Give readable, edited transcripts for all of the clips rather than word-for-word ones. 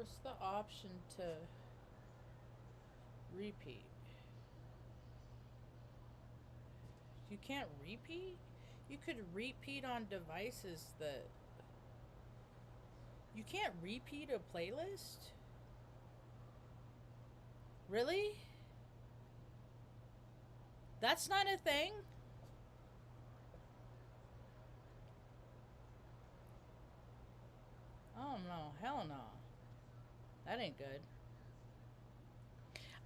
What's the option to repeat? You can't repeat? You could repeat on devices that. You can't repeat a playlist? Really? That's not a thing? Oh no, hell no. That ain't good.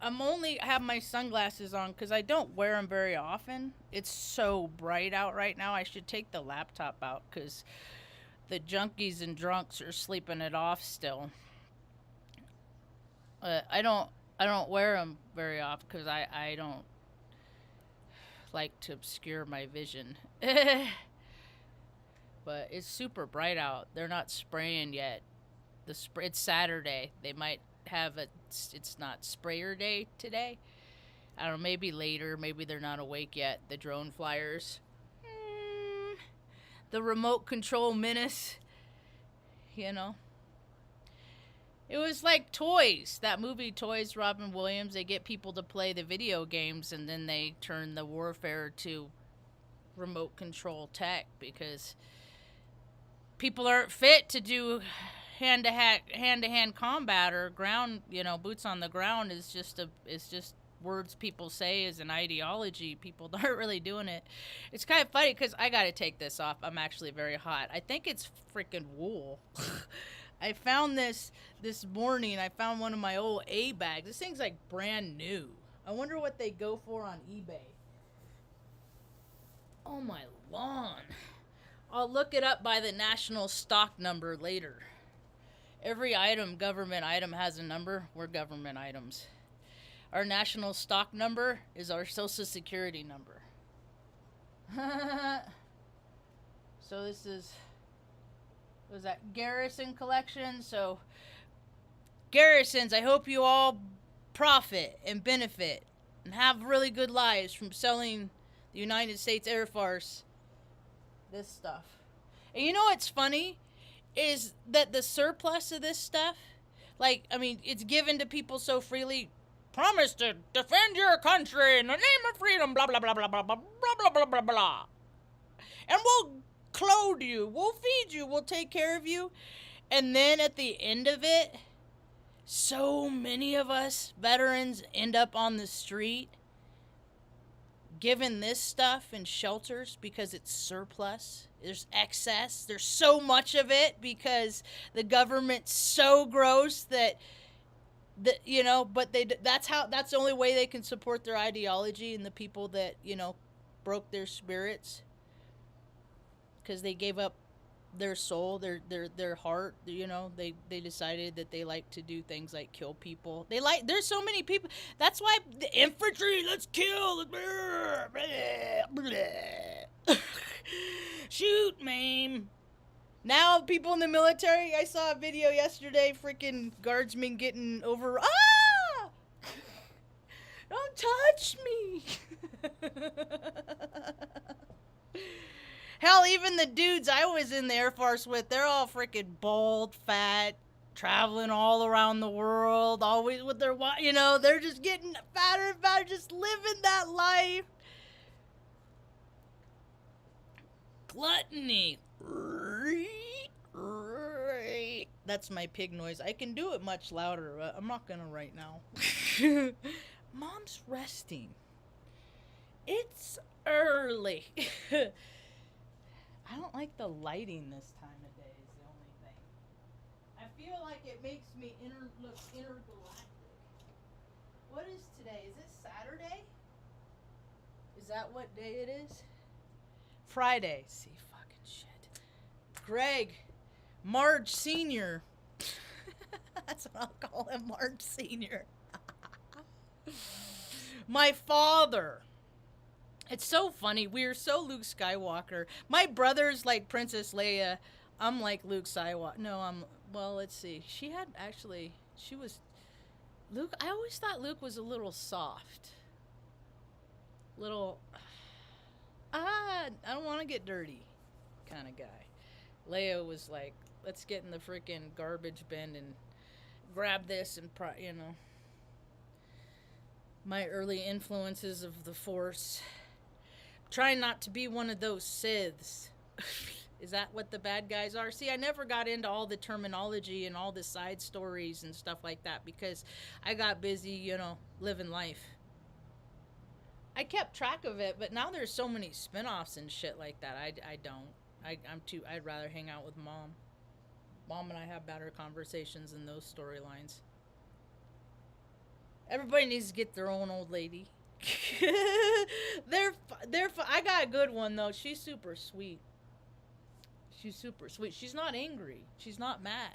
I'm only have my sunglasses on because I don't wear them very often. It's so bright out right now. I should take the laptop out because the junkies and drunks are sleeping it off still. I don't wear them very often because I don't like to obscure my vision. But it's super bright out. They're not spraying yet. It's Saturday. They might have a. It's not sprayer day today. I don't know. Maybe later. Maybe they're not awake yet. The drone flyers. The remote control menace. You know. It was like Toys. That movie Toys. Robin Williams. They get people to play the video games, and then they turn the warfare to remote control tech because people aren't fit to do hand to hand combat or ground, boots on the ground is just words people say as an ideology. People aren't really doing it. It's kind of funny because I got to take this off. I'm actually very hot. I think it's freaking wool. I found this morning. I found one of my old A bags. This thing's like brand new. I wonder what they go for on eBay. Oh my lawn. I'll look it up by the national stock number later. Every government item has a number. We're government items. Our national stock number is our social security number. So this is, was that Garrison collection? So Garrisons, I hope you all profit and benefit and have really good lives from selling the United States Air Force this stuff. And you know what's funny? Is that the surplus of this stuff, like, I mean, it's given to people so freely. Promise to defend your country in the name of freedom, blah, blah, blah, blah, blah, blah, blah, blah, blah, blah. And we'll clothe you, we'll feed you, we'll take care of you. And then at the end of it, so many of us veterans end up on the street given this stuff in shelters because it's surplus. There's excess. There's so much of it because the government's so gross that but that's the only way they can support their ideology and the people that, broke their spirits because they gave up their soul, their heart, they decided that they like to do things like kill people. There's so many people. That's why the infantry, let's kill. Shoot, maim. Now people in the military, I saw a video yesterday, freaking guardsmen getting over. Ah! Don't touch me. Hell, even the dudes I was in the Air Force with, they're all freaking bald, fat, traveling all around the world, always with their, they're just getting fatter and fatter, just living that life. Gluttony. That's my pig noise. I can do it much louder, but I'm not gonna right now. Mom's resting. It's early. I don't like the lighting this time of day is the only thing. I feel like it makes me look intergalactic. What is today? Is it Saturday? Is that what day it is? Friday. See, fucking shit. Greg. Marge Sr. That's what I'll call him, Marge Sr. My father. It's so funny. We're so Luke Skywalker. My brother's like Princess Leia. I'm like Luke Skywalker. No, well, let's see. She was, Luke, I always thought Luke was a little soft. Little, I don't want to get dirty kind of guy. Leia was like, let's get in the freaking garbage bin and grab this and, my early influences of the Force. Trying not to be one of those Siths. Is that what the bad guys are? See, I never got into all the terminology and all the side stories and stuff like that because I got busy, living life. I kept track of it, but now there's so many spin-offs and shit like that. I don't. I'd rather hang out with Mom. Mom and I have better conversations in those storylines. Everybody needs to get their own old lady. I got a good one though. She's super sweet. She's not angry. She's not mad.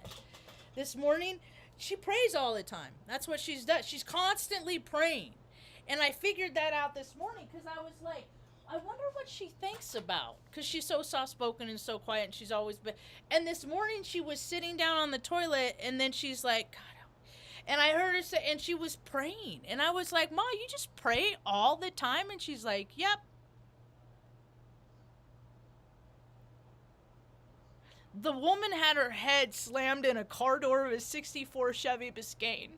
This morning, she prays all the time. That's what she's done. She's constantly praying. And I figured that out this morning because I was like, I wonder what she thinks about. Because she's so soft-spoken and so quiet, and she's always been. And this morning, she was sitting down on the toilet, and then she's like, God. And I heard her say, and she was praying. And I was like, Ma, you just pray all the time? And she's like, yep. The woman had her head slammed in a car door of a 64 Chevy Biscayne.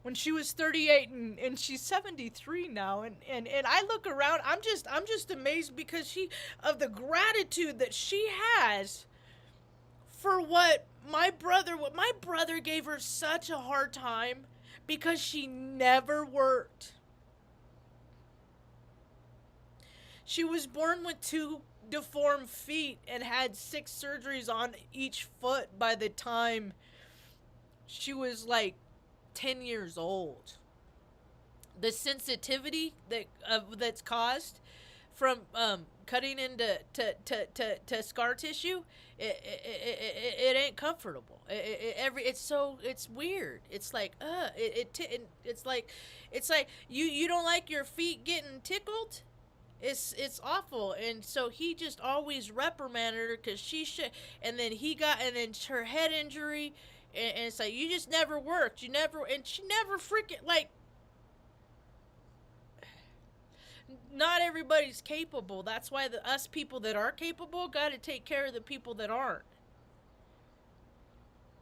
When she was 38 and she's 73 now. And I look around, I'm just amazed because of the gratitude that she has for what my brother gave her such a hard time because she never worked. She was born with 2 deformed feet and had 6 surgeries on each foot by the time she was like 10 years old. The sensitivity that's caused from cutting into to scar tissue, it ain't comfortable. It's weird. It's like it's like you don't like your feet getting tickled. It's awful. And so he just always reprimanded her because she should. And then her head injury, and it's like you just never worked. And she never freaking like. Not everybody's capable. That's why us people that are capable got to take care of the people that aren't.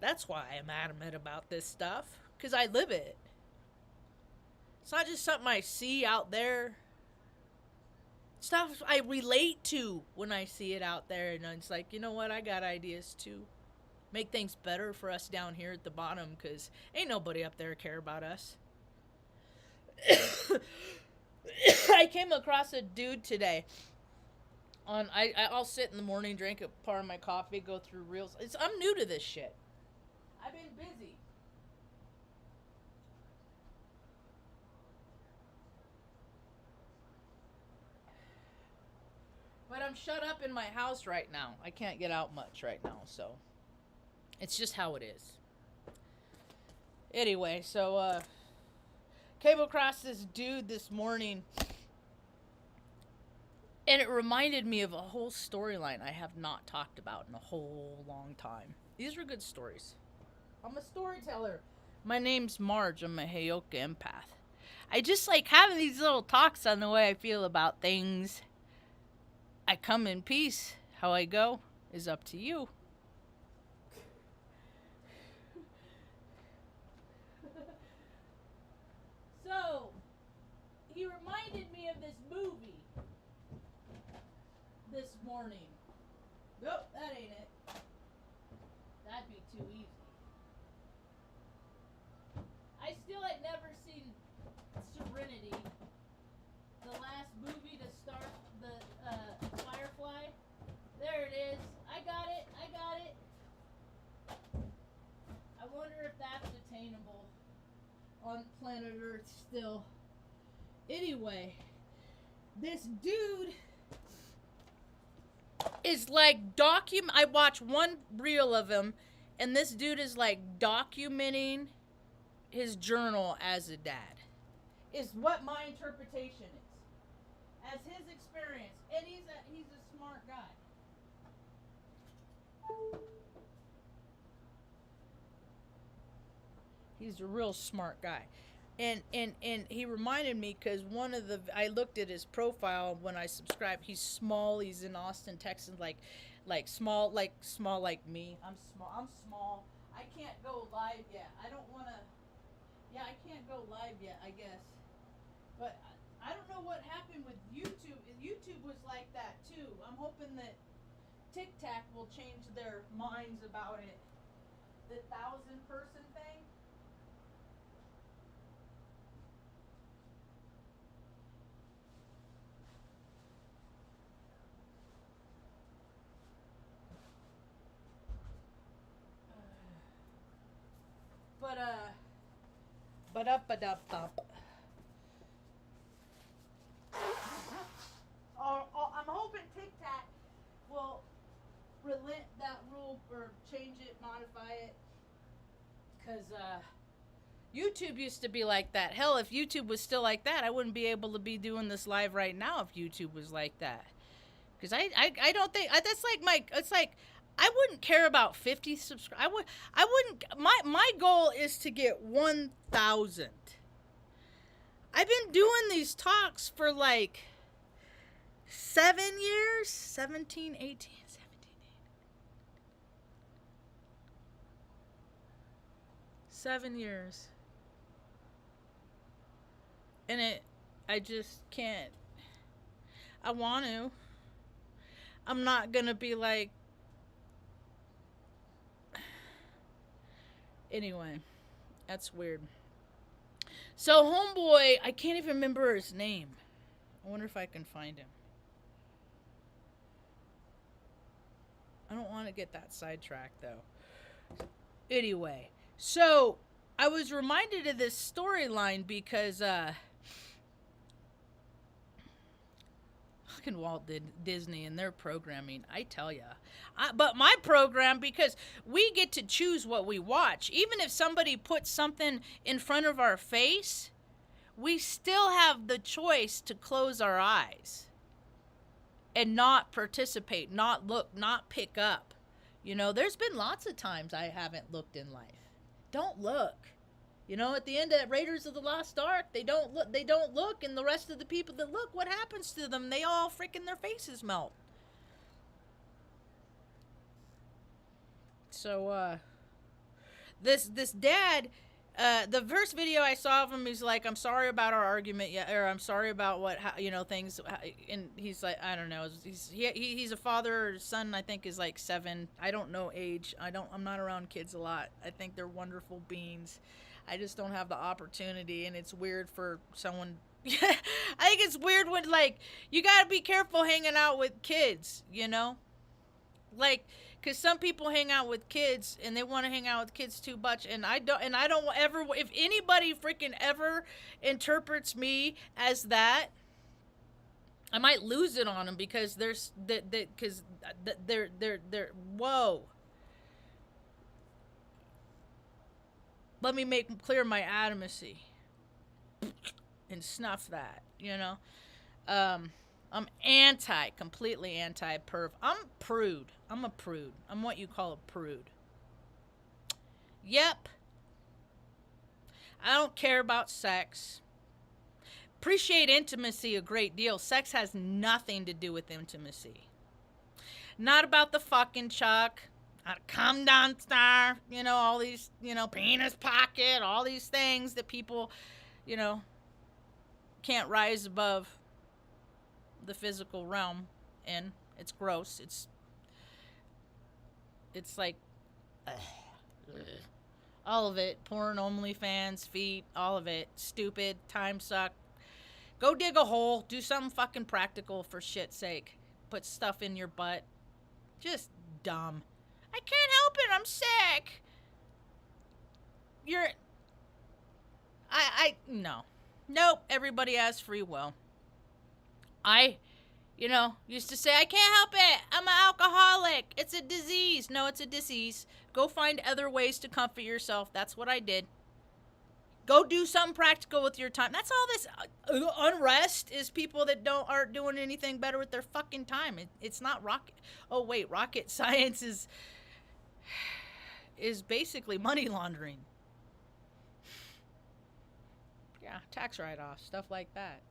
That's why I'm adamant about this stuff. Because I live it. It's not just something I see out there. Stuff I relate to when I see it out there. And it's like, you know what? I got ideas too. Make things better for us down here at the bottom. Because ain't nobody up there care about us. I came across a dude today. I'll sit in the morning, drink a part of my coffee, go through reels. I'm new to this shit. I've been busy. But I'm shut up in my house right now. I can't get out much right now, so it's just how it is. Anyway, so came across this dude this morning, and it reminded me of a whole storyline I have not talked about in a whole long time. These are good stories. I'm a storyteller. My name's Marge. I'm a Heyoka empath. I just like having these little talks on the way I feel about things. I come in peace. How I go is up to you. So, he reminded me of this movie this morning. Nope, that ain't it. That'd be too easy. I still had never seen Serenity, the last movie to start the Firefly. There it is. I got it. I wonder if that's attainable on planet Earth still. Anyway, this dude is like I watched one reel of him, and this dude is like documenting his journal as a dad. Is what my interpretation is. As his experience. And he's a smart guy. He's a real smart guy. And he reminded me because I looked at his profile when I subscribed. He's small. He's in Austin, Texas, like small like me. I'm small. I can't go live yet. I don't want to. Yeah, I can't go live yet, I guess. But I don't know what happened with YouTube. YouTube was like that too. I'm hoping that TikTok will change their minds about it. The 1,000-person thing. But up. I'm hoping TikTok will relent that rule or change it, modify it. Because YouTube used to be like that. Hell, if YouTube was still like that, I wouldn't be able to be doing this live right now if YouTube was like that. Because I don't think that's like it's like I wouldn't care about 50 subscribers. I wouldn't. My goal is to get 1,000. I've been doing these talks for like 7 years, 17, 18, 17, 7 years. And I just can't. I want to. I'm not gonna be like. Anyway, that's weird. So, homeboy, I can't even remember his name. I wonder if I can find him. I don't want to get that sidetracked, though. Anyway, so I was reminded of this storyline because, fucking Walt Disney and their programming, I tell ya. But my program, because we get to choose what we watch. Even if somebody puts something in front of our face, we still have the choice to close our eyes and not participate, not look, not pick up. You know, there's been lots of times I haven't looked in life. Don't look. You know, at the end of Raiders of the Lost Ark, they don't look, and the rest of the people that look, what happens to them? They all freaking their faces melt. So this dad, the first video I saw of him, he's like, I'm sorry about our argument, or I'm sorry about things, and he's like, I don't know, he's a father. His son, I think, is like 7. I don't know age. I'm not around kids a lot. I think they're wonderful beings. I just don't have the opportunity, and it's weird for someone. I think it's weird when, like, you gotta be careful hanging out with kids, you know? Like, because some people hang out with kids, and they want to hang out with kids too much, and I don't ever, if anybody freaking ever interprets me as that, I might lose it on them, because they're whoa. Let me make clear my adamancy and snuff that, you know. I'm completely anti-perv. I'm prude. I'm a prude. I'm what you call a prude. Yep. I don't care about sex. Appreciate intimacy a great deal. Sex has nothing to do with intimacy. Not about the fucking chuck. Come down star, all these, penis pocket, all these things that people, can't rise above the physical realm, and it's gross. It's like, all of it. Porn, OnlyFans, feet, all of it. Stupid, time suck. Go dig a hole, do something fucking practical for shit's sake. Put stuff in your butt. Just dumb. I can't help it, I'm sick. No. Nope, everybody has free will. I used to say, I can't help it, I'm an alcoholic. It's a disease. No, it's a disease. Go find other ways to comfort yourself. That's what I did. Go do something practical with your time. That's all this unrest is, people that aren't doing anything better with their fucking time. It's not rocket. Oh, wait, rocket science is basically money laundering. Yeah, tax write-offs, stuff like that,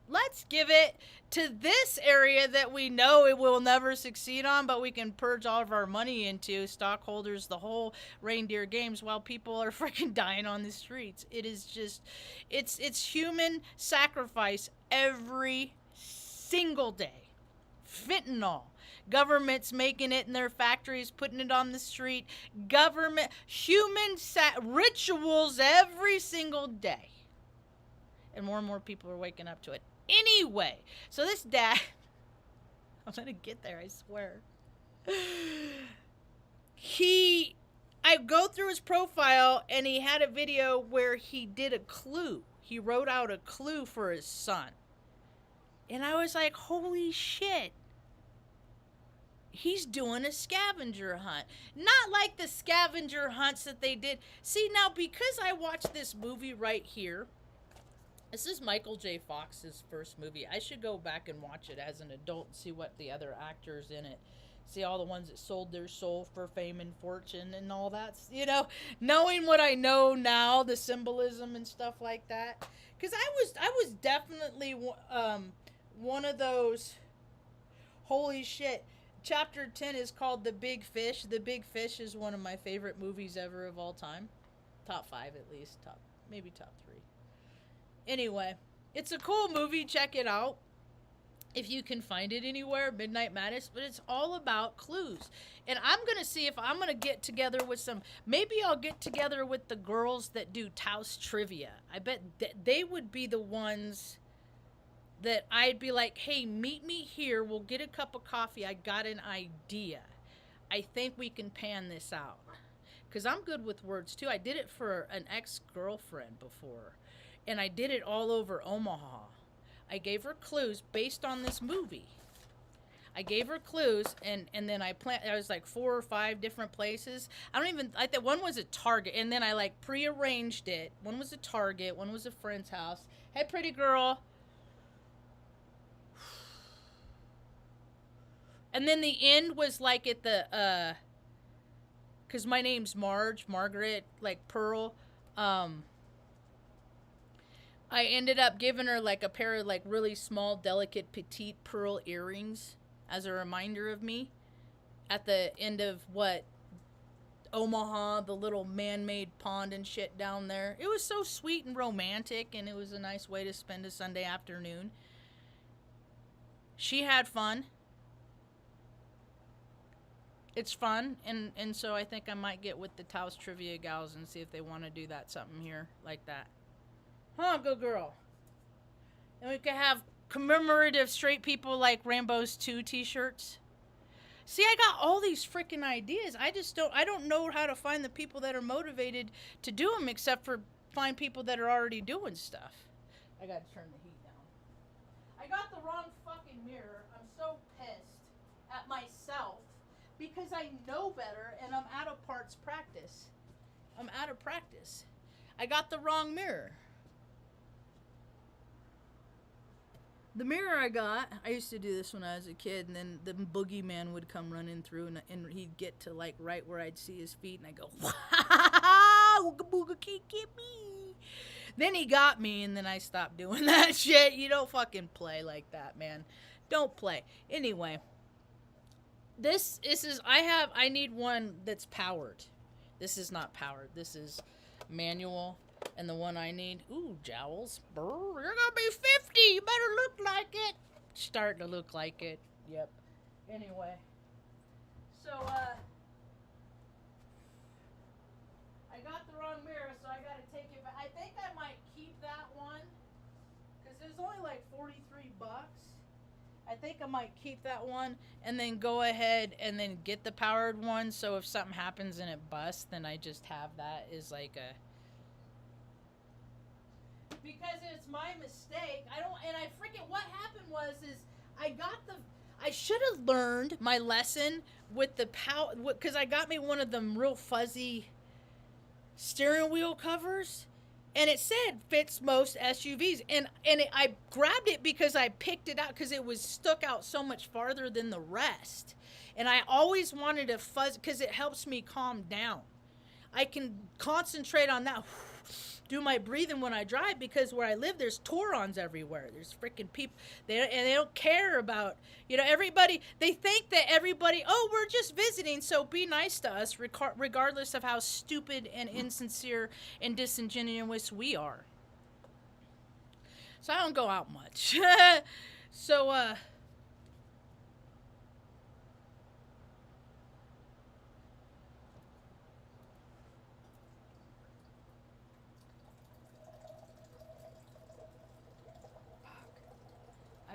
let's give it to this area that we know it will never succeed on, but we can purge all of our money into stockholders, the whole reindeer games, while people are freaking dying on the streets. It is just, it's human sacrifice every single day. Fentanyl. Governments making it in their factories, putting it on the street. Government, rituals every single day. And more people are waking up to it. Anyway, so this dad, I'm going to get there, I swear. I go through his profile, and he had a video where he did a clue. He wrote out a clue for his son. And I was like, holy shit. He's doing a scavenger hunt. Not like the scavenger hunts that they did. See, now, because I watched this movie right here, this is Michael J. Fox's first movie. I should go back and watch it as an adult and see what the other actors in it. See all the ones that sold their soul for fame and fortune and all that. You know, knowing what I know now, the symbolism and stuff like that. Because I was definitely one of those, holy shit. Chapter 10 is called The Big Fish. The Big Fish is one of my favorite movies ever of all time. Top 5 at least. Maybe top 3. Anyway, it's a cool movie. Check it out if you can find it anywhere. Midnight Madness. But it's all about clues. And I'm going to see if I'm going to get together with maybe I'll get together with the girls that do Taos trivia. I bet they would be the ones that I'd be like, hey, meet me here. We'll get a cup of coffee. I got an idea. I think we can pan this out. Because I'm good with words, too. I did it for an ex-girlfriend before. And I did it all over Omaha. I gave her clues based on this movie. I gave her clues, and then I was like 4 or 5 different places. I think one was a Target, and then I like prearranged it. One was a Target, one was a friend's house. Hey, pretty girl. And then the end was like at the, because my name's Marge, Margaret, like Pearl. I ended up giving her like a pair of like really small, delicate, petite pearl earrings as a reminder of me at the end of Omaha, the little man-made pond and shit down there. It was so sweet and romantic, and it was a nice way to spend a Sunday afternoon. She had fun. It's fun, and so I think I might get with the Taos Trivia gals and see if they want to do something here like that. Huh, good girl. And we could have commemorative straight people like Rambo's 2 t-shirts. See, I got all these freaking ideas. I don't know how to find the people that are motivated to do them except for find people that are already doing stuff. I gotta turn the heat down. I got the wrong fucking mirror. I'm so pissed at myself. Because I know better, and I'm out of practice. I got the wrong mirror. The mirror I used to do this when I was a kid, and then the boogeyman would come running through, and he'd get to like right where I'd see his feet, and I'd go, wow, Ooga Booga can't get me. Then he got me, and then I stopped doing that shit. You don't fucking play like that, man. Don't play. Anyway. I need one that's powered. This is not powered. This is manual. And the one I need, jowls. Brr, you're gonna be 50. You better look like it. Starting to look like it. Yep. Anyway. So, I got the wrong mirror, so I gotta take it back. I think I might keep that one. Because it was only like $43. I think I might keep that one and then go ahead and then get the powered one. So if something happens and it busts, then I just have that as like a... Because it's my mistake. What happened was I should have learned my lesson with the power, because I got me one of them real fuzzy steering wheel covers. And it said fits most SUVs. I grabbed it because I picked it out because it was stuck out so much farther than the rest. And I always wanted a fuzz because it helps me calm down. I can concentrate on that. do my breathing when I drive, because where I live, there's Torons everywhere. There's freaking people. They don't care about, everybody. They think that everybody, oh, we're just visiting, so be nice to us, regardless of how stupid and insincere and disingenuous we are. So I don't go out much. So, I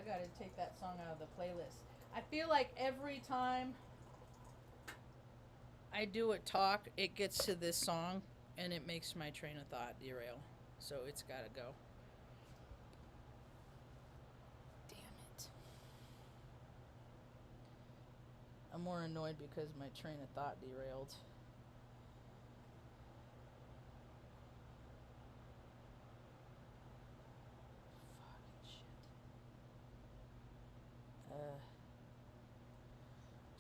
gotta take that song out of the playlist. I feel like every time I do a talk, it gets to this song and it makes my train of thought derail. So it's gotta go. Damn it. I'm more annoyed because my train of thought derailed. Fucking shit.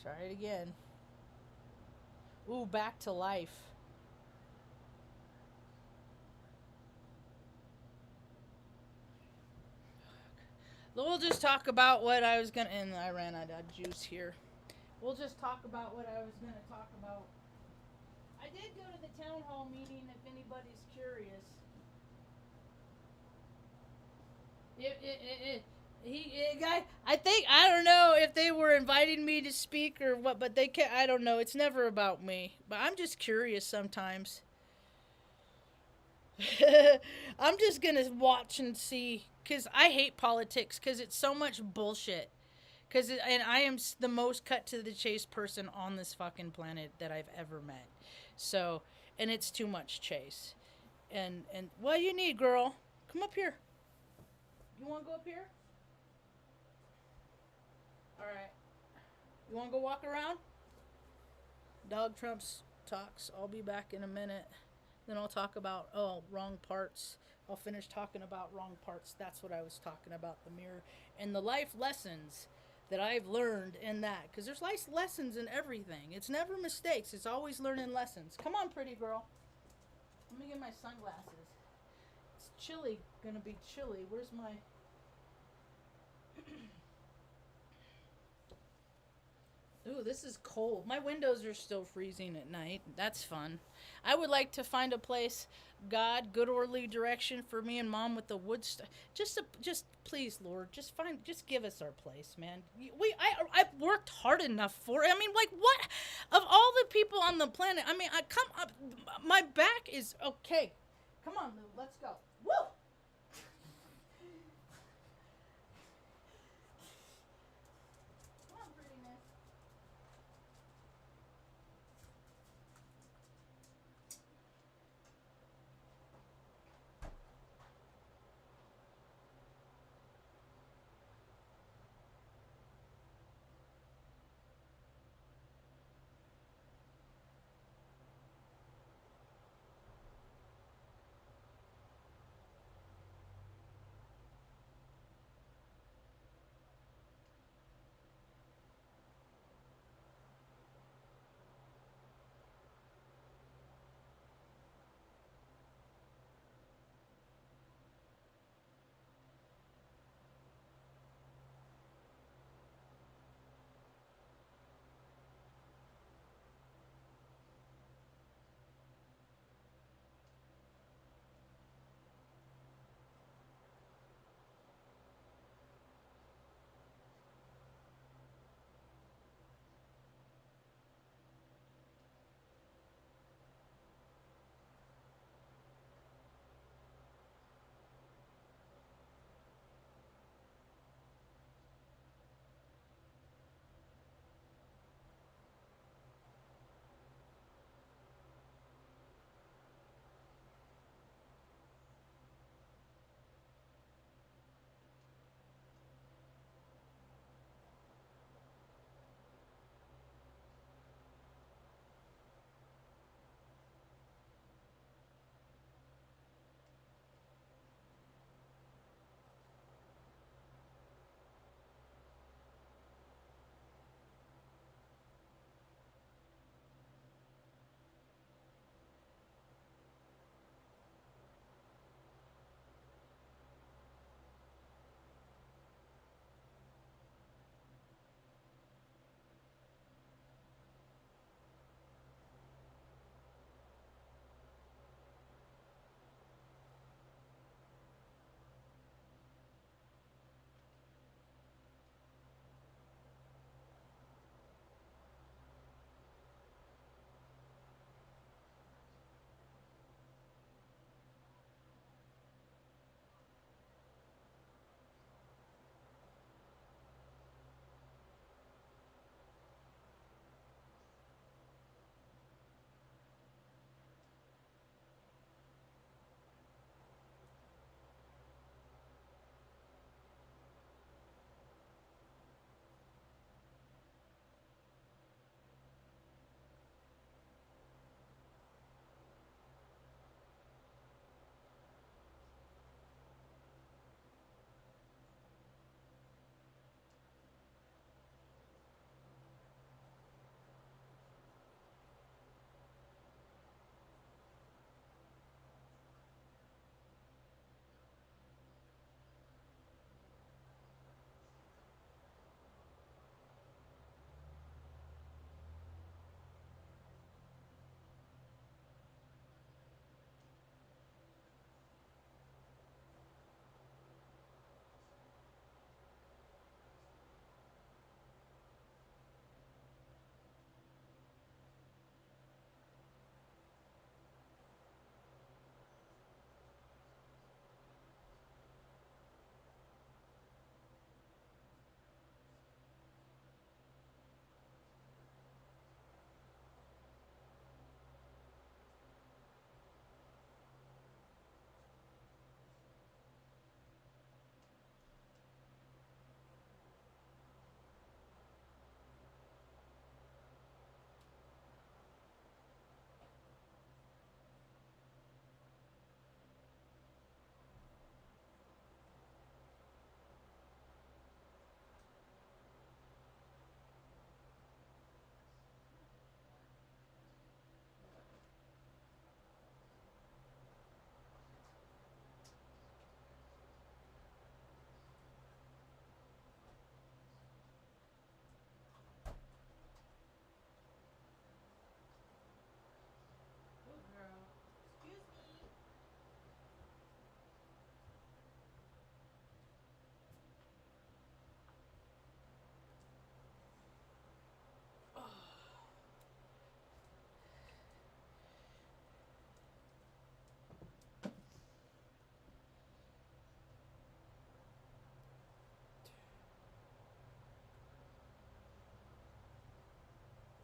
Try it again. Ooh, back to life. We'll just talk about what I was gonna, and I ran out of juice here. We'll just talk about what I was gonna talk about. I did go to the town hall meeting, if anybody's curious. Guy, I don't know if they were inviting me to speak or what, but they can't. I don't know. It's never about me, but I'm just curious sometimes. I'm just gonna watch and see, because I hate politics, because it's so much bullshit. And I am the most cut to the chase person on this fucking planet that I've ever met. So, and it's too much chase. And what you need, girl? Come up here. You want to go up here? All right. You want to go walk around? Dog Trumps talks. I'll be back in a minute. Then I'll talk about, wrong parts. I'll finish talking about wrong parts. That's what I was talking about, the mirror. And the life lessons that I've learned in that. Because there's life lessons in everything. It's never mistakes. It's always learning lessons. Come on, pretty girl. Let me get my sunglasses. It's chilly. Gonna be chilly. Where's my... Ooh, this is cold. My windows are still freezing at night. That's fun. I would like to find a place, God, good orderly direction for me and Mom with the wood stuff. Just please, Lord, just give us our place, man. I've worked hard enough for it. I mean, like, what? Of all the people on the planet, I mean, I come up, my back is okay. Come on, Lou, let's go. Woo!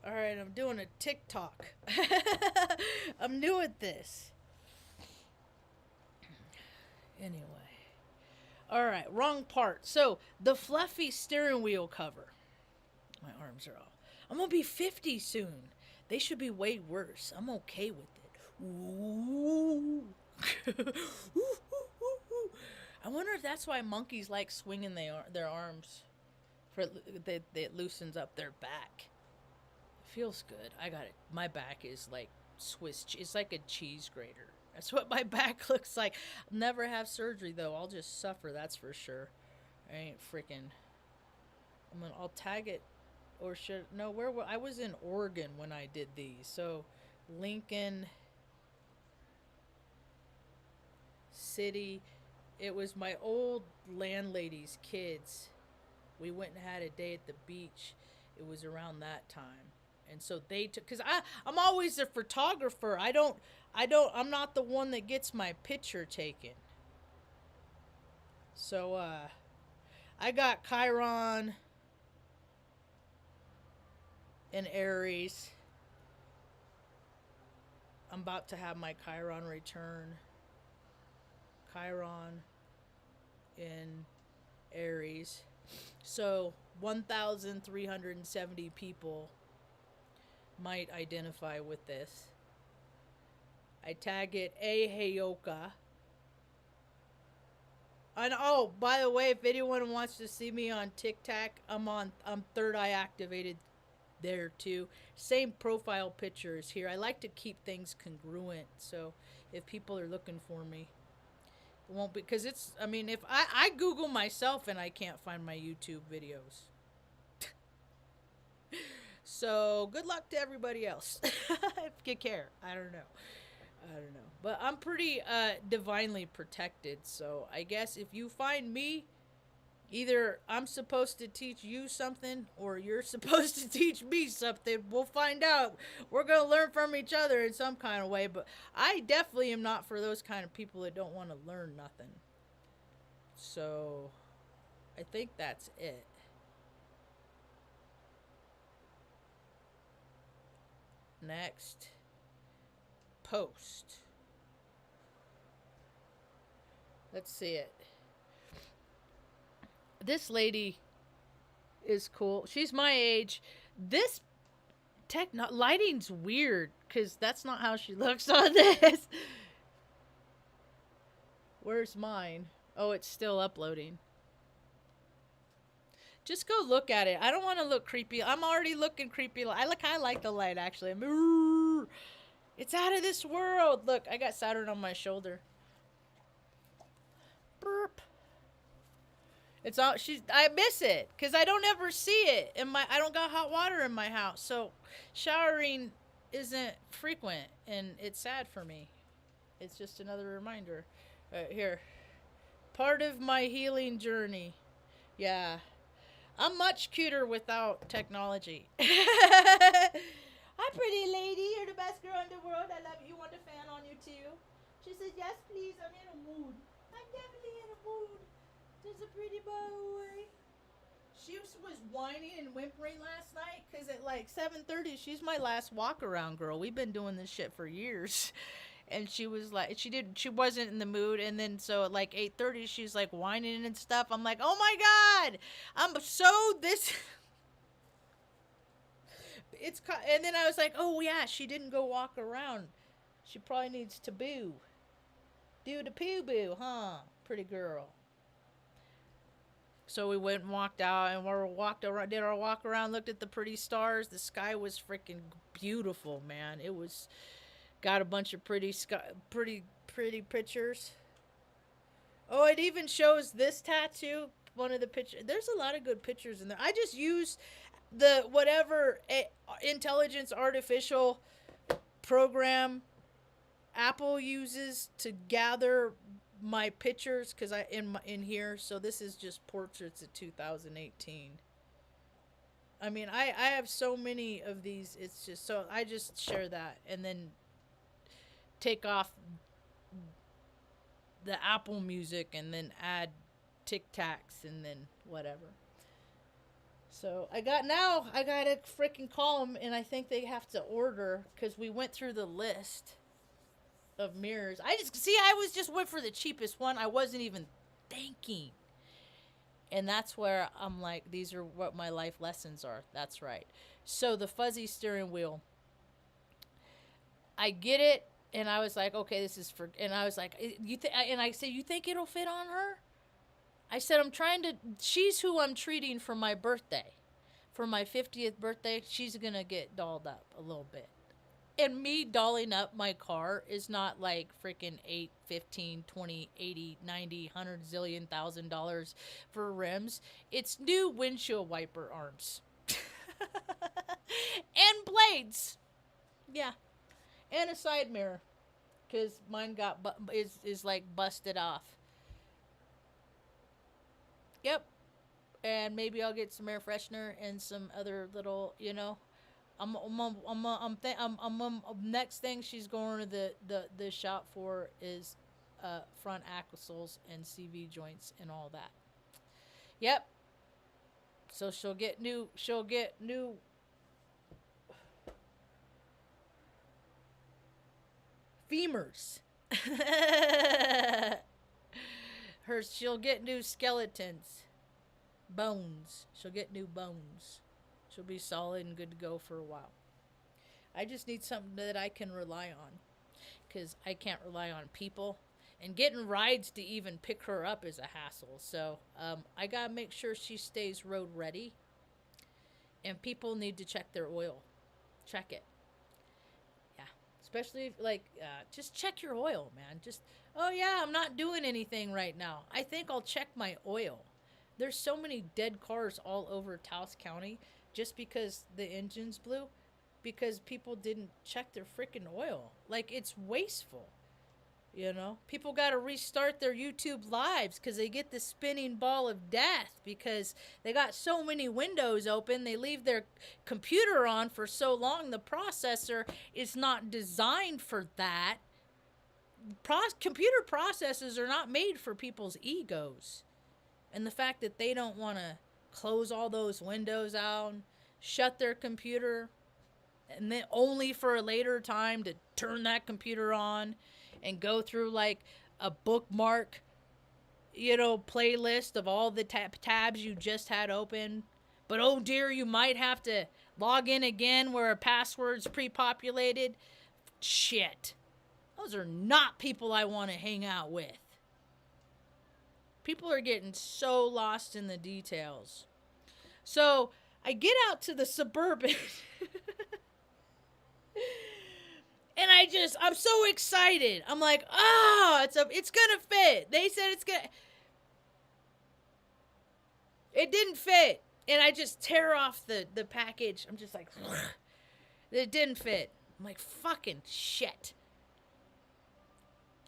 All right, I'm doing a TikTok. I'm new at this. Anyway. All right, wrong part. So, the fluffy steering wheel cover. My arms are off. I'm going to be 50 soon. They should be way worse. I'm okay with it. Ooh. I wonder if that's why monkeys like swinging their arms. It loosens up their back. Feels good. I got it. My back is like it's like a cheese grater. That's what my back looks like. I'll never have surgery though. I'll just suffer. That's for sure. I ain't freaking. I'll tag it, or should no? I was in Oregon when I did these. So, Lincoln City. It was my old landlady's kids. We went and had a day at the beach. It was around that time. And so they took, because I'm always a photographer. I'm not the one that gets my picture taken. So I got Chiron and Aries. I'm about to have my Chiron return. Chiron in Aries. So 1,370 people might identify with this. I tag it A Heyoka. And oh, by the way, if anyone wants to see me on TikTok, I'm third eye activated there too. Same profile picture as here. I like to keep things congruent, so if people are looking for me, it won't be, because it's, I mean, if I Google myself and I can't find my YouTube videos. So good luck to everybody else. If you care. I don't know. But I'm pretty divinely protected, so I guess if you find me, either I'm supposed to teach you something or you're supposed to teach me something. We'll find out. We're going to learn from each other in some kind of way, but I definitely am not for those kind of people that don't want to learn nothing. So I think that's it. Next. Post. Let's see it. This lady is cool. She's my age. This lighting's weird because that's not how she looks on this. Where's mine? Oh, it's still uploading. Just go look at it. I don't want to look creepy. I'm already looking creepy. I like the light actually. It's out of this world. Look, I got Saturn on my shoulder. Burp. It's all I miss it because I don't ever see it I don't got hot water in my house, so showering isn't frequent, and it's sad for me. It's just another reminder. Here, part of my healing journey. Yeah, I'm much cuter without technology. Hi, pretty lady. You're the best girl in the world. I love you. You want a fan on you too? She said, yes, please. I'm in a mood. I'm definitely in a mood. There's a pretty boy. She was whining and whimpering last night because at like 7:30, she's my last walk around girl. We've been doing this shit for years. And she was like, she wasn't in the mood. And then so at like 8:30, she's like whining and stuff. I'm like, oh my God, I'm so this. And then I was like, oh yeah, she didn't go walk around. She probably needs to boo. Do the poo boo, huh? Pretty girl. So we went and walked out, and did our walk around, looked at the pretty stars. The sky was freaking beautiful, man. It was got a bunch of pretty pictures. Oh, it even shows this tattoo. One of the pictures. There's a lot of good pictures in there. I just use the whatever intelligence artificial program Apple uses to gather my pictures because in here. So this is just portraits of 2018. I mean, I have so many of these. It's just so I just share that and then take off the Apple Music and then add Tic Tacs and then whatever. So I gotta freaking call them, and I think they have to order because we went through the list of mirrors. I was just went for the cheapest one. I wasn't even thinking. And that's where I'm like, these are what my life lessons are. That's right. So the fuzzy steering wheel, I get it, and I was like, okay, this is for. And I was like, and I said, you think it'll fit on her? I said, I'm trying to. She's who I'm treating for my birthday, for my 50th birthday. She's gonna get dolled up a little bit. And me dolling up my car is not like freaking 8, 15, 20, 80, 90, 100 zillion $1,000 for rims. It's new windshield wiper arms. And blades. Yeah. And a side mirror. Because mine is like busted off. Yep. And maybe I'll get some air freshener and some other little, next thing she's going to the shop for is front axles and CV joints and all that. Yep. So she'll get new femurs. She'll get new skeletons. Bones. She'll get new bones. She'll be solid and good to go for a while. I just need something that I can rely on, because I can't rely on people. And getting rides to even pick her up is a hassle. So I got to make sure she stays road ready. And people need to check their oil. Check it. Yeah. Especially just check your oil, man. Oh yeah, I'm not doing anything right now. I think I'll check my oil. There's so many dead cars all over Taos County just because the engines blew, because people didn't check their freaking oil. Like, it's wasteful. People got to restart their YouTube lives because they get the spinning ball of death because they got so many windows open. They leave their computer on for so long. The processor is not designed for that. Computer processors are not made for people's egos. And the fact that they don't want to close all those windows out, shut their computer, and then only for a later time to turn that computer on and go through like a bookmark, playlist of all the tabs you just had open. But oh dear, you might have to log in again where a password's pre-populated. Shit. Those are not people I want to hang out with. People are getting so lost in the details. So I get out to the Suburban. And I'm so excited. I'm like, it's gonna fit. They said it's gonna. It didn't fit. And I just tear off the package. I'm just like, it didn't fit. I'm like, fucking shit.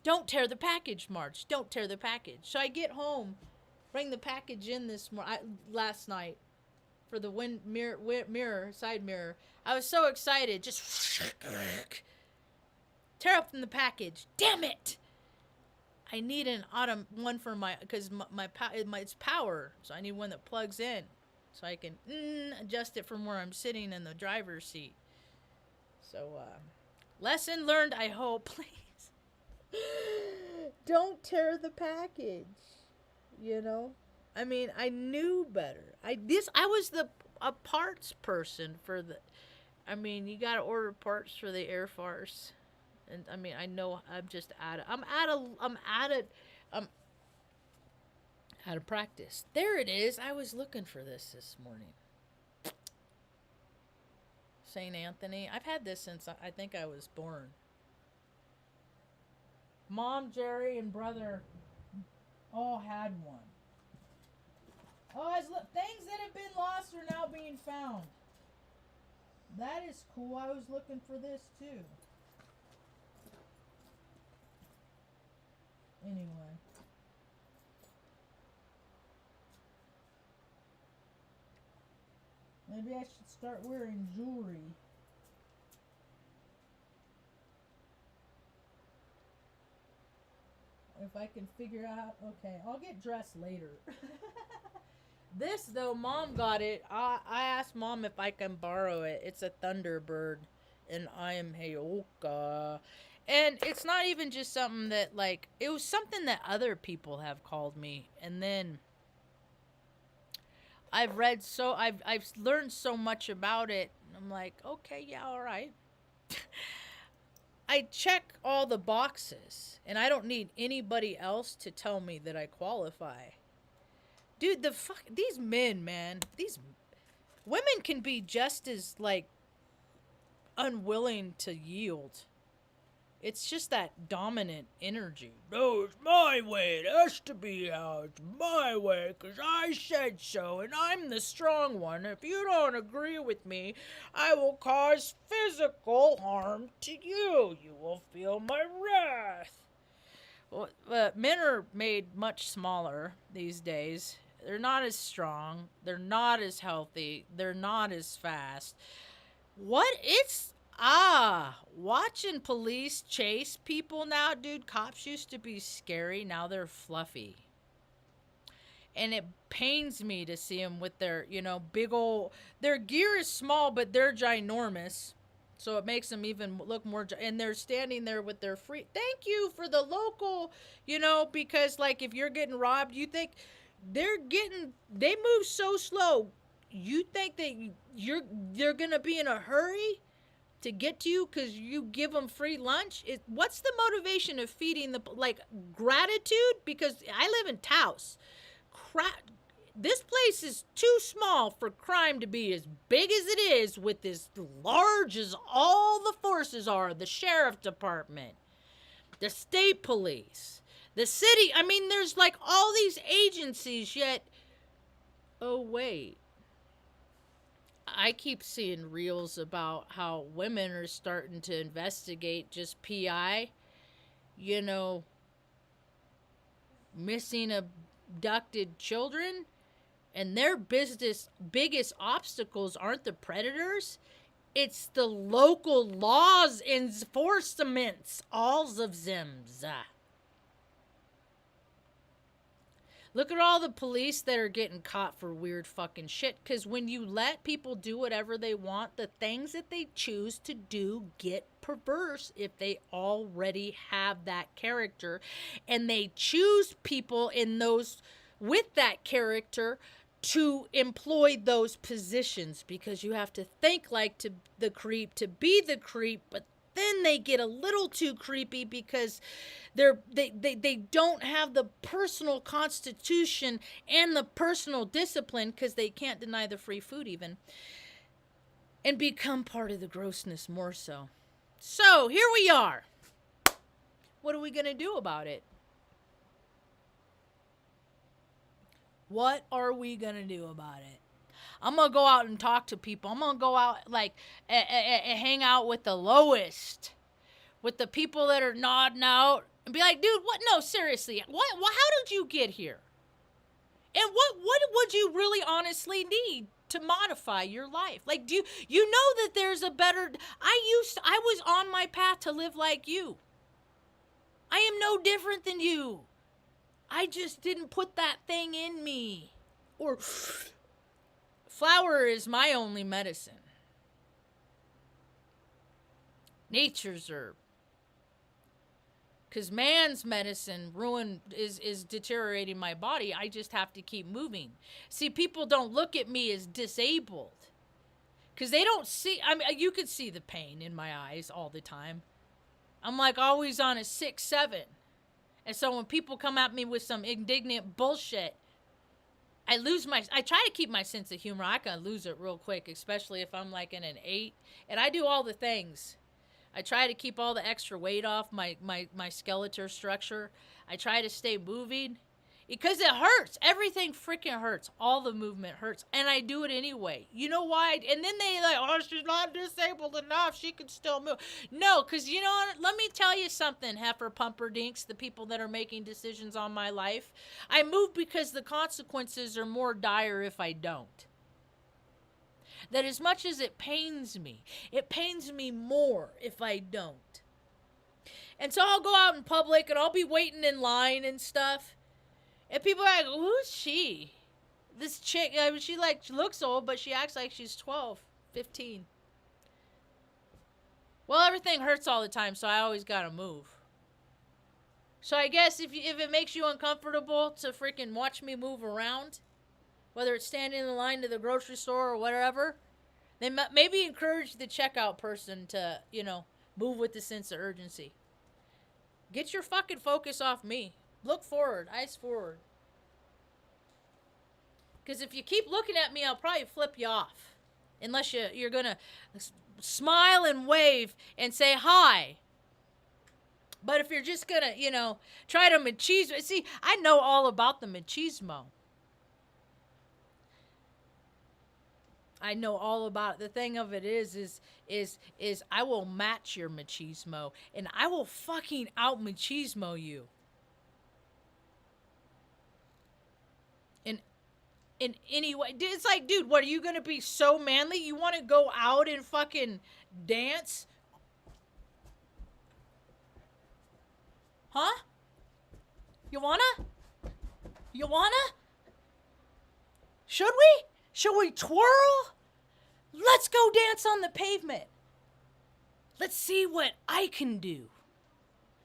Don't tear the package, Marge. Don't tear the package. So I get home, bring the package in last night for the side mirror. I was so excited. Just tear open the package. Damn it! I need an one for because it's power, so I need one that plugs in, so I can adjust it from where I'm sitting in the driver's seat. So, lesson learned. I hope, please. Don't tear the package. I mean, I knew better. I was a parts person for the. I mean, you gotta order parts for the air farce. And I mean, I know I'm just I'm out of practice. There it is. I was looking for this morning. St. Anthony. I've had this since I think I was born. Mom, Jerry, and brother all had one. Oh, things that have been lost are now being found. That is cool. I was looking for this too. Anyway. Maybe I should start wearing jewelry. If I can figure out, okay, I'll get dressed later. This though, Mom got it. I asked Mom if I can borrow it. It's a Thunderbird, and I am Heyoka. And it's not even just something that like it was something that other people have called me, and then I've learned so much about it. I'm like, okay, yeah, all right. I check all the boxes, and I don't need anybody else to tell me that I qualify. Dude, these men, man, these women can be just as like unwilling to yield. It's just that dominant energy. No, it's my way. It has to be how it's my way because I said so and I'm the strong one. If you don't agree with me, I will cause physical harm to you. You will feel my wrath. Well, men are made much smaller these days. They're not as strong. They're not as healthy. They're not as fast. What? Watching police chase people now, dude. Cops used to be scary. Now they're fluffy. And it pains me to see them with their, big old. Their gear is small, but they're ginormous. So it makes them even look more. And they're standing there with their free. Thank you for the local, because like if you're getting robbed, you think they move so slow. You think that they're gonna be in a hurry to get to you because you give them free lunch? What's the motivation of feeding like gratitude? Because I live in Taos. This place is too small for crime to be as big as it is, with as large as all the forces are. The sheriff department, the state police, the city. I mean, there's like all these agencies, yet, oh wait, I keep seeing reels about how women are starting to investigate just PI, you know, missing abducted children, and their biggest obstacles aren't the predators, it's the local laws enforcements, all of them. Look at all the police that are getting caught for weird fucking shit. Because when you let people do whatever they want, the things that they choose to do get perverse if they already have that character. And they choose people in those with that character to employ those positions, because you have to think like the creep to be the creep, but then they get a little too creepy because they don't have the personal constitution and the personal discipline, because they can't deny the free food even, and become part of the grossness more so. So here we are. What are we going to do about it? What are we going to do about it? I'm going to go out and talk to people. I'm going to go out, like, hang out with the lowest, with the people that are nodding out, and be like, dude, what? No, seriously, how did you get here? And what would you really honestly need to modify your life? Like, do you know that there's a better, I was on my path to live like you. I am no different than you. I just didn't put that thing in me. Or flour is my only medicine. Nature's herb. Because man's medicine is deteriorating my body. I just have to keep moving. See, people don't look at me as disabled. Because they don't see, I mean, you could see the pain in my eyes all the time. I'm like always on a 6-7. And so when people come at me with some indignant bullshit, I try to keep my sense of humor. I can lose it real quick, especially if I'm like in an 8. And I do all the things. I try to keep all the extra weight off my skeletal structure. I try to stay moving because it hurts. Everything freaking hurts. All the movement hurts. And I do it anyway. You know why? And then they like, oh, she's not disabled enough. She can still move. No, because you know what? Let me tell you something, heifer pumper dinks, the people that are making decisions on my life. I move because the consequences are more dire if I don't. That as much as it pains me more if I don't. And so I'll go out in public and I'll be waiting in line and stuff. And people are like, who's she? this chick, she looks old, but she acts like she's 12, 15. Well, everything hurts all the time, so I always gotta move. So I guess if it makes you uncomfortable to freaking watch me move around, whether it's standing in the line to the grocery store or whatever, then maybe encourage the checkout person to, move with the sense of urgency. Get your fucking focus off me. Look forward, eyes forward. Because if you keep looking at me, I'll probably flip you off. Unless you're going to smile and wave and say hi. But if you're just going to, try to machismo. See, I know all about the machismo. I know all about it. The thing of it is I will match your machismo. And I will fucking out machismo you. In any way. It's like, dude, what, are you gonna be so manly? You want to go out and fucking dance? Huh? You wanna? Should we? Should we twirl? Let's go dance on the pavement. Let's see what I can do.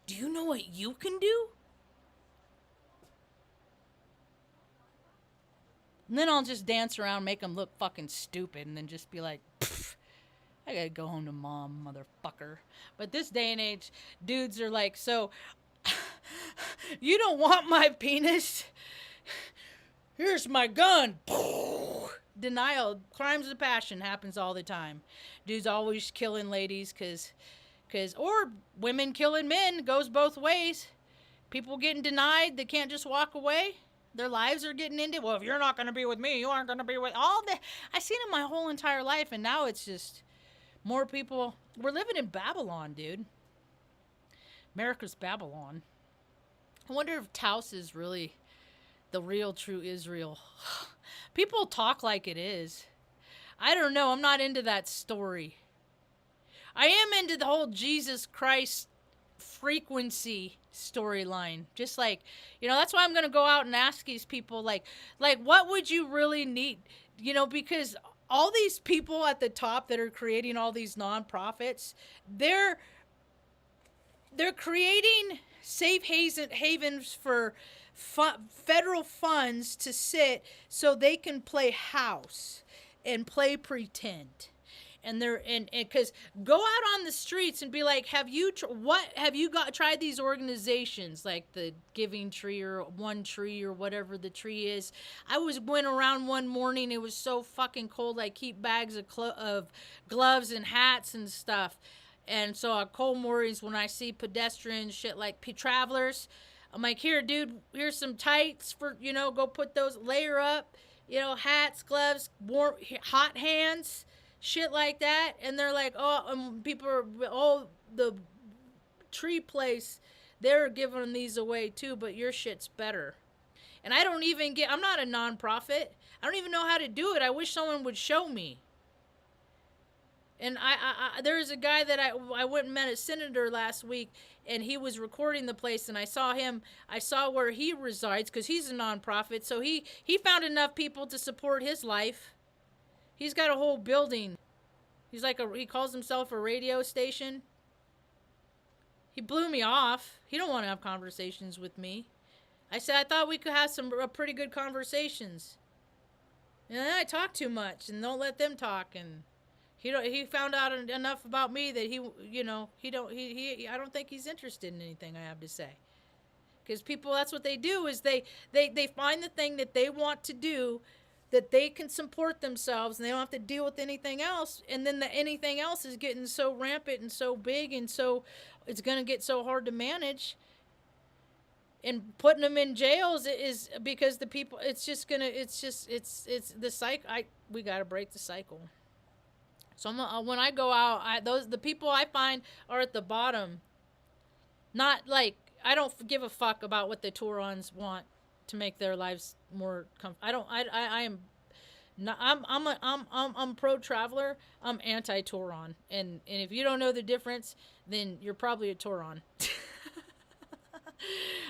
Do you know what you can do? And then I'll just dance around, make them look fucking stupid, and then just be like, I gotta go home to mom, motherfucker. But this day and age, dudes are like, so, you don't want my penis? Here's my gun. Denial, crimes of passion happens all the time. Dudes always killing ladies or women killing men, goes both ways. People getting denied, they can't just walk away. Their lives are getting ended. Well, if you're not going to be with me, you aren't going to be with all that. I've seen it my whole entire life, and now it's just more people. We're living in Babylon, dude. America's Babylon. I wonder if Taos is really the real, true Israel. People talk like it is. I don't know. I'm not into that story. I am into the whole Jesus Christ frequency storyline. Just like, that's why I'm going to go out and ask these people, like what would you really need? Because all these people at the top that are creating all these nonprofits, they're creating safe havens for federal funds to sit so they can play house and play pretend. And because go out on the streets and be like, have you tried these organizations like the Giving Tree or One Tree or whatever the tree is? I went around one morning. It was so fucking cold. I keep bags of gloves and hats and stuff. And so on cold mornings when I see pedestrians, shit like travelers, I'm like, here, dude, here's some tights for, go put those, layer up, hats, gloves, warm, hot hands. Shit like that. And they're like, people are, the tree place, they're giving these away too, but your shit's better. And I'm not a nonprofit. I don't even know how to do it. I wish someone would show me. And there's a guy that I went and met a senator last week, and he was recording the place, and I saw where he resides, because he's a nonprofit, so he found enough people to support his life. He's got a whole building. He's like he calls himself a radio station. He blew me off. He don't want to have conversations with me. I said, I thought we could have some pretty good conversations. And then I talk too much and don't let them talk. And he found out enough about me that I don't think he's interested in anything I have to say. Because people, that's what they do, is they find the thing that they want to do, that they can support themselves, and they don't have to deal with anything else. And then anything else is getting so rampant and so big, and so it's going to get so hard to manage. And putting them in jails is because the people, it's the cycle. We got to break the cycle. So when I go out, the people I find are at the bottom. Not like, I don't give a fuck about what the Taurons want to make their lives more comfortable. I'm pro traveler. I'm anti Tauron, and if you don't know the difference, then you're probably a Tauron.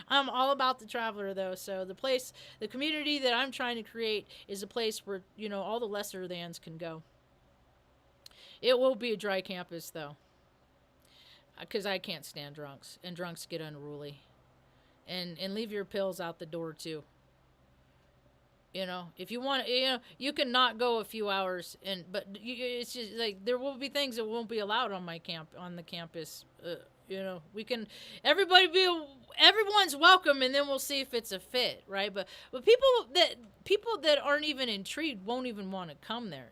I'm all about the traveler though. So the community that I'm trying to create is a place where, all the lesser thans can go. It will be a dry campus though, because I can't stand drunks, and drunks get unruly. And leave your pills out the door too. If you want, you can not go a few hours, it's just like there will be things that won't be allowed on the campus. We can everyone's welcome, and then we'll see if it's a fit, right? But people that aren't even intrigued won't even want to come there,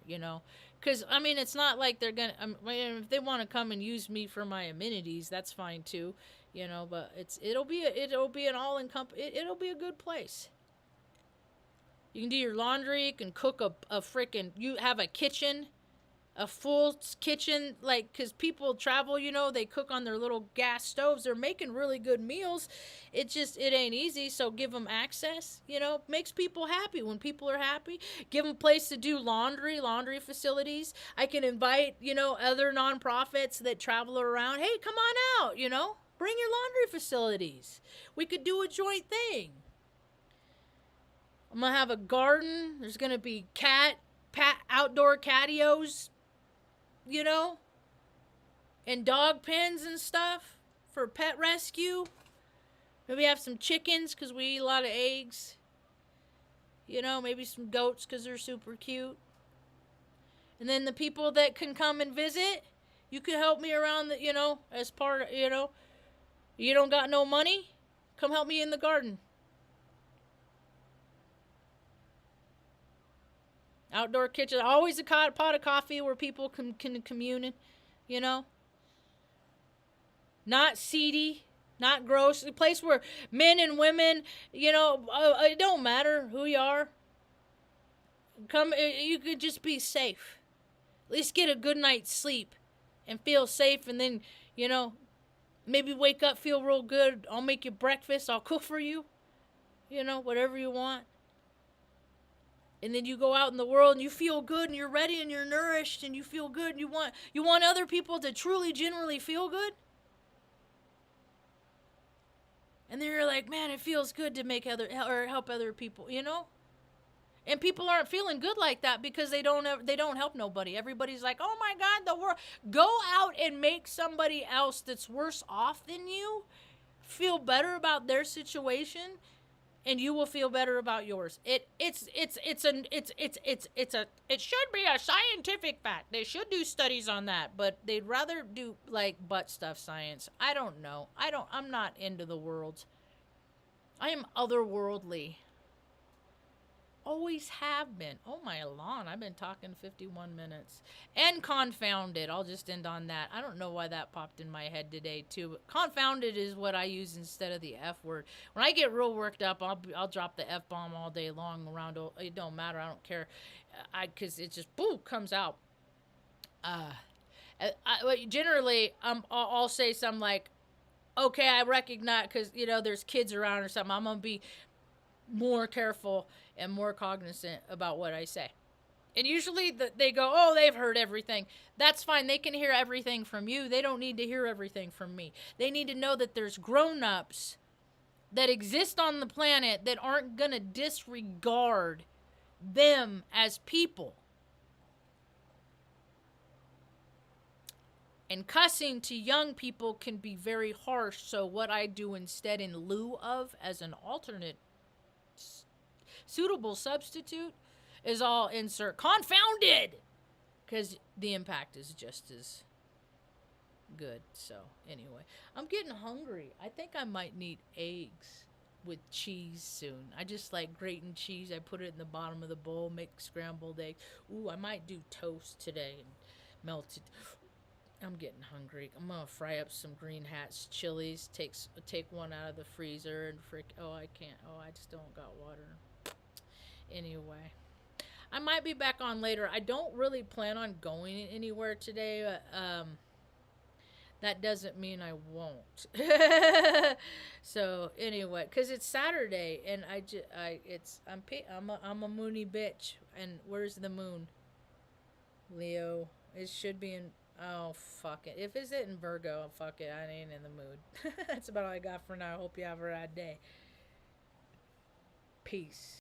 because it's not like they're gonna. If they want to come and use me for my amenities, that's fine too, But it'll be an all it'll be a good place. You can do your laundry. You can cook a freaking. You have a kitchen, a full kitchen, because people travel. They cook on their little gas stoves. They're making really good meals. It ain't easy. So give them access. Makes people happy. When people are happy, give them a place to do laundry facilities. I can invite other nonprofits that travel around. Hey, come on out. Bring your laundry facilities. We could do a joint thing. I'm going to have a garden. There's going to be outdoor catios, and dog pens and stuff for pet rescue. Maybe have some chickens because we eat a lot of eggs. Maybe some goats because they're super cute. And then the people that can come and visit, you can help me around, as part of, you don't got no money? Come help me in the garden. Outdoor kitchen. Always a pot of coffee where people can commune, Not seedy, not gross. A place where men and women, it don't matter who you are. Come, you could just be safe. At least get a good night's sleep and feel safe, and then, maybe wake up, feel real good. I'll make you breakfast. I'll cook for you. Whatever you want. And then you go out in the world and you feel good and you're ready and you're nourished and you feel good. And you want other people to truly, genuinely feel good. And then you're like, man, it feels good to help other people, And people aren't feeling good like that because they don't help nobody. Everybody's like, oh my God, the world. Go out and make somebody else that's worse off than you feel better about their situation. And you will feel better about yours. It should be a scientific fact. They should do studies on that, but they'd rather do butt stuff science. I don't know. I'm not into the world. I am otherworldly. Always have been. Oh my lawn, I've been talking 51 minutes. And Confounded. I'll just end on that. I don't know why that popped in my head today too. But Confounded is what I use instead of the F word. When I get real worked up, I'll drop the F bomb all day long around. It don't matter. I don't care. Because it just boom comes out. Generally, I'll say something like, okay, I recognize, because there's kids around or something. I'm gonna be more careful and more cognizant about what I say. And usually they go, oh, they've heard everything. That's fine. They can hear everything from you. They don't need to hear everything from me. They need to know that there's grown-ups that exist on the planet that aren't going to disregard them as people. And cussing to young people can be very harsh. So what I do instead, in lieu of, as an alternate suitable substitute, is I'll insert Confounded, because the impact is just as good. So anyway, I'm getting hungry. I think I might need eggs with cheese soon. I just like grating cheese. I put it in the bottom of the bowl, make scrambled eggs. Ooh, I might do toast today and melt it. I'm getting hungry. I'm gonna fry up some green hats chilies. Take one out of the freezer and I can't. Oh, I just don't got water. Anyway, I might be back on later. I don't really plan on going anywhere today, but that doesn't mean I won't. So anyway, because it's Saturday and I'm a moony bitch. And where's the moon? Leo. It should be in. Oh fuck it. If it's in Virgo, fuck it. I ain't in the mood. That's about all I got for now. I hope you have a rad day. Peace.